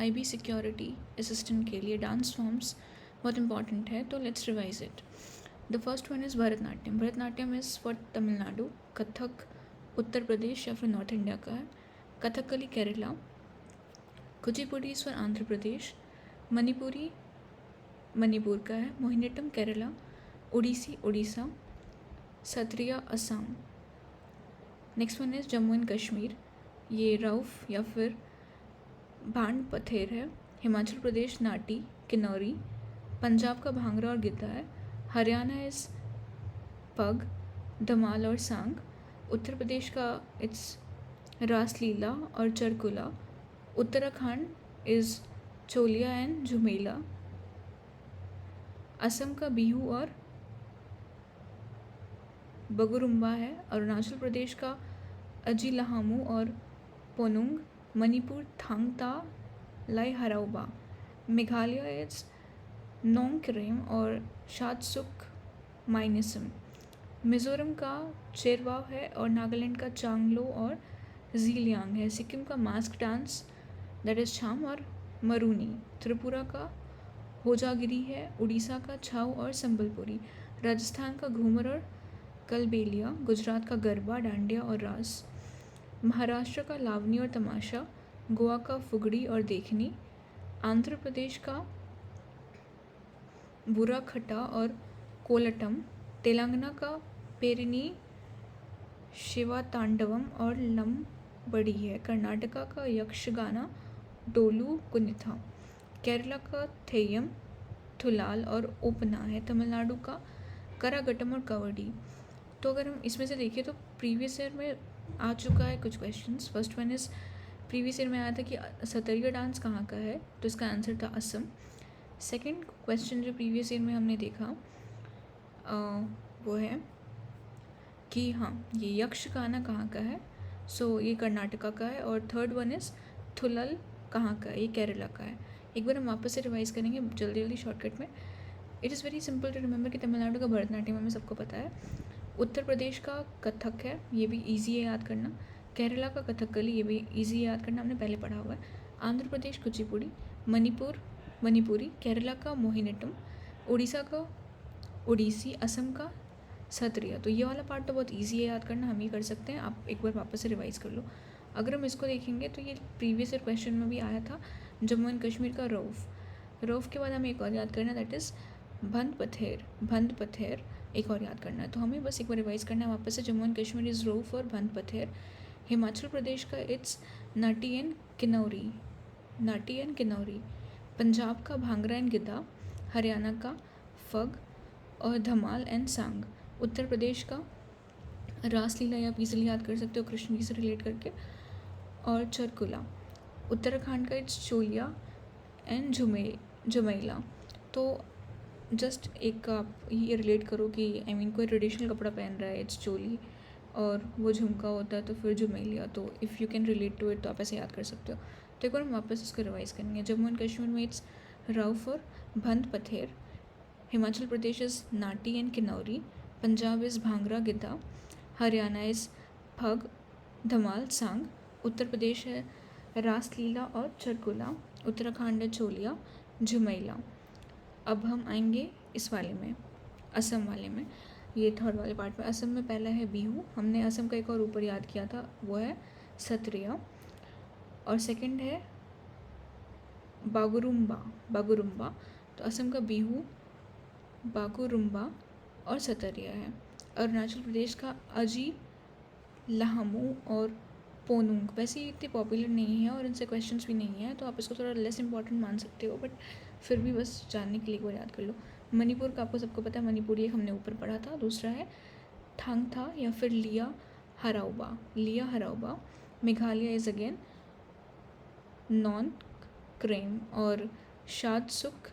IB security assistant के लिए dance forms बहुत इंपॉर्टेंट है, तो let's revise it. The first one is Bharatanatyam. Bharatanatyam is for Tamil Nadu, Kathak Uttar Pradesh या फिर नॉर्थ इंडिया का है, कथकली केरला, कुचिपुड़ी इज़ फॉर आंध्र प्रदेश, मणिपुरी मणिपुर का है, Mohiniyattam Kerala, Odissi Orissa, Sattriya Assam. Next one is Jammu and Kashmir. ये रऊफ या फिर भांड पथेर है, हिमाचल प्रदेश नाटी किन्नौरी, पंजाब का भांगड़ा और गिद्दा है, हरियाणा इज़ पग, धमाल और सांग, उत्तर प्रदेश का इट्स रासलीला और चरकुला, उत्तराखंड इज़ चोलिया एंड झुमेला, असम का बिहू और बगुरुम्बा है, अरुणाचल प्रदेश का अजीलहामू और पोनुंग, मणिपुर थांगता लाई हराउबा, मेघालय इट्स नोंगक्रेम और शादसुक माइनिसम, मिज़ोरम का चेरवाव है और नागालैंड का चांगलो और जीलियांग है, सिक्किम का मास्क डांस दैट इज़ छाम और मरूनी, त्रिपुरा का होजागिरी है, उड़ीसा का छाऊ और संबलपुरी, राजस्थान का घूमर और कलबेलिया, गुजरात का गरबा डांडिया और रास, महाराष्ट्र का लावनी और तमाशा, गोवा का फुगड़ी और देखनी, आंध्र प्रदेश का बुराखटा और कोलटम, तेलंगाना का पेरिनी शिवातांडवम और लंबड़ी है, कर्नाटका का यक्षगाना डोलू कुनिथा, केरला का थेयम थुलाल और ओपना है, तमिलनाडु का करागट्टम और कवडी. तो अगर हम इसमें से देखें तो प्रीवियस ईयर में आ चुका है कुछ questions. First one is previous year में आया था कि सतरिया डांस कहाँ का है, तो इसका आंसर था असम. सेकंड क्वेश्चन जो प्रीवियस ईयर में हमने देखा वो है कि हाँ ये यक्षगाना कहाँ का है, सो ये कर्नाटका का है. और थर्ड वन इज़ थुलल कहाँ का है, ये केरला का है. एक बार हम वापस से रिवाइज करेंगे जल्दी जल्दी शॉर्टकट में. It is very simple to remember कि तमिलनाडु का भरतनाट्यम हमें सबको पता है, उत्तर प्रदेश का कथक है, ये भी इजी है याद करना, केरला का कथकली, ये भी इजी है याद करना, हमने पहले पढ़ा हुआ है, आंध्र प्रदेश कुचिपुड़ी, मणिपुरी, केरला का मोहिनीअट्टम, उड़ीसा का ओडिसी, असम का सत्रिया. तो ये वाला पार्ट तो बहुत इजी है याद करना, हम ये कर सकते हैं, आप एक बार वापस से रिवाइज कर लो. अगर हम इसको देखेंगे तो ये प्रीवियस ईयर क्वेश्चन में भी आया था, जम्मू एंड कश्मीर का रऊफ के बाद हमें एक और याद करना दैट इज़ भंद पथेर एक और याद करना है. तो हमें बस एक बार रिवाइज करना है वापस से. जम्मू एंड कश्मीर इज़ रऊफ और भंद पथेर, हिमाचल प्रदेश का इट्स नाटी एंड किन्नौरी, पंजाब का भांगड़ा एंड गिद्दा, हरियाणा का फग और धमाल एंड सांग, उत्तर प्रदेश का रासलीला या आप इजीली याद कर सकते हो कृष्ण जी से रिलेट करके, और चरकुला, उत्तराखंड का इट्स चोलिया एंड झुमेला. तो जस्ट एक आप ये रिलेट करो कि कोई ट्रेडिशनल कपड़ा पहन रहा है इट्स चोली और वो झुमका होता है तो फिर झुमेलिया. तो if you can relate to it तो आप ऐसे याद कर सकते हो. तो एक बार हम वापस इसको रिवाइज करेंगे. जम्मू एंड कश्मीर में इट्स रऊफ और Bhand Pather, Himachal Pradesh is Nati and Kinnauri, Punjab is Bhangra Giddha, Haryana is Phag Dhamal Saang, Uttar प्रदेश है रासलीला और चरकुला, उत्तराखंड है चोलिया झुमेला. अब हम आएंगे इस वाले में, असम वाले में, ये थर्ड वाले पार्ट में. असम में पहला है बिहू, हमने असम का एक और ऊपर याद किया था वो है सत्रिया, और सेकंड है बागुरुम्बा. तो असम का बिहू, बागुरुम्बा और सतरिया है. अरुणाचल प्रदेश का अजी लहामू और पोनुंग. वैसे ये इतने पॉपुलर नहीं है और इनसे क्वेश्चंस भी नहीं है, तो आप इसको थोड़ा लेस इंपॉर्टेंट मान सकते हो, बट फिर भी बस जानने के लिए एक बार याद कर लो. मणिपुर का आपको सबको पता है, मणिपुरी एक हमने ऊपर पढ़ा था. दूसरा है थांगथा या फिर Lai Haraoba, Meghalaya is again Nongkrem और शादसुक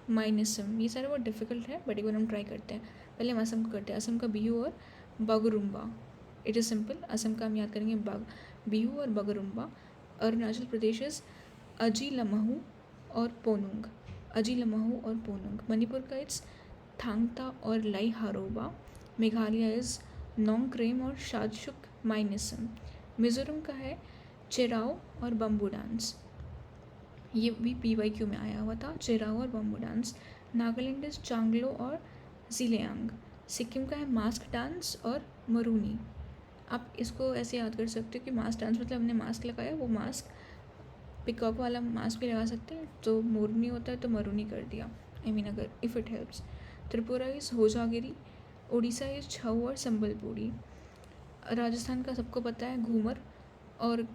माइनिसम. ये सारे बहुत डिफिकल्ट है बट एक बार हम ट्राई करते हैं. पहले हम असम को करते हैं. असम का बिहू और Bagurumba, it is simple. Assam का हम याद करेंगे बिहू और बागुरुम्बा. अरुणाचल प्रदेश इज़ अजीलमहू और पोनुंग. मणिपुर का इट्स थांगता और लाई हारोबा. मेघालय इज़ नोंगक्रेम और शादसुक माइनिसम. मिज़ोरम का है चेराओ और बम्बू डांस. ये भी PYQ में आया हुआ था। चिराओ और बम्बू डांस। नागालैंड इज चांगलो और जिलियांग। सिक्किम का है मास्क डांस और मरूनी। आप इसको ऐसे याद कर सकते हो कि मास्क डांस मतलब हमने मास्क लगाया, वो मास्क पिकॉक वाला मास्क भी लगा सकते हैं, तो मोरनी होता है तो मरूनी कर दिया। आई मीन अगर if it helps. Tripura is Hojagiri. Orissa is Chhau और संबलपुरी। राजस्थान का सबको पता है घूमर और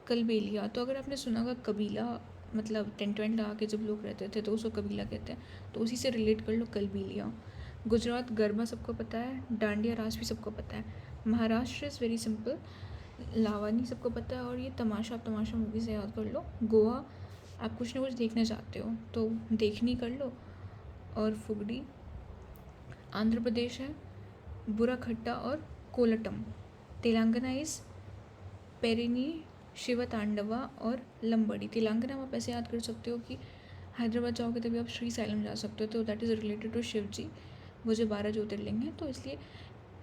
कलबेलिया। तो अगर आपने सुना होगा कबीला, मतलब टेंट वेंट लगा के जब लोग रहते थे तो उसको कबीला कहते हैं, तो उसी से रिलेट कर लो कलबेलिया। गुजरात गरबा सबको पता है। डांडिया रास भी सबको पता है। Maharashtra is very simple, Lavani सबको पता है, और ये तमाशा तमाशा मूवी से याद कर लो। गोवा आप कुछ ना कुछ देखने जाते हो तो देखनी कर लो। और फुगड़ी। आंध्र प्रदेश है बुराखट्टा और कोलटम। तेलंगाना इज़ पेरिनी शिव तांडवा और लंबड़ी। तेलंगाना में आप ऐसे याद कर सकते हो कि हैदराबाद जाओगे तभी आप श्री साइलम जा सकते हो, तो that is related to Shiv ji, वो जो 12 ज्योतिर्लिंग हैं, तो इसलिए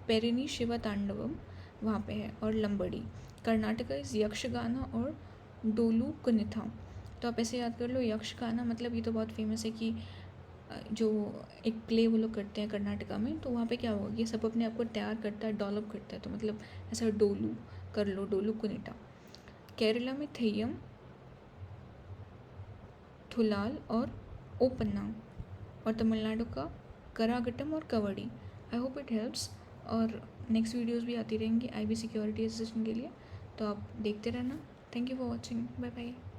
पेरिनी शिव तांडवम वहाँ पे है। और लंबड़ी। कर्नाटका इज़ यक्षगाना और डोलू कुनिथा। तो आप ऐसे याद कर लो, यक्षगाना मतलब ये तो बहुत फेमस है कि जो एक प्ले वो लोग करते हैं कर्नाटका में, तो वहाँ पे क्या होगा, ये सब अपने आप को तैयार करता है, डेवलप करता है, तो मतलब ऐसा डोलू कर लो, डोलू कुनिटा। केरला में थेयम, थुलाल और ओपन्ना। और तमिलनाडु का करागट्टम और Kavadi. I hope it helps. और नेक्स्ट वीडियोस भी आती रहेंगी IB सिक्योरिटी असिस्टेंट के लिए, तो आप देखते रहना। Thank you for watching. Bye bye.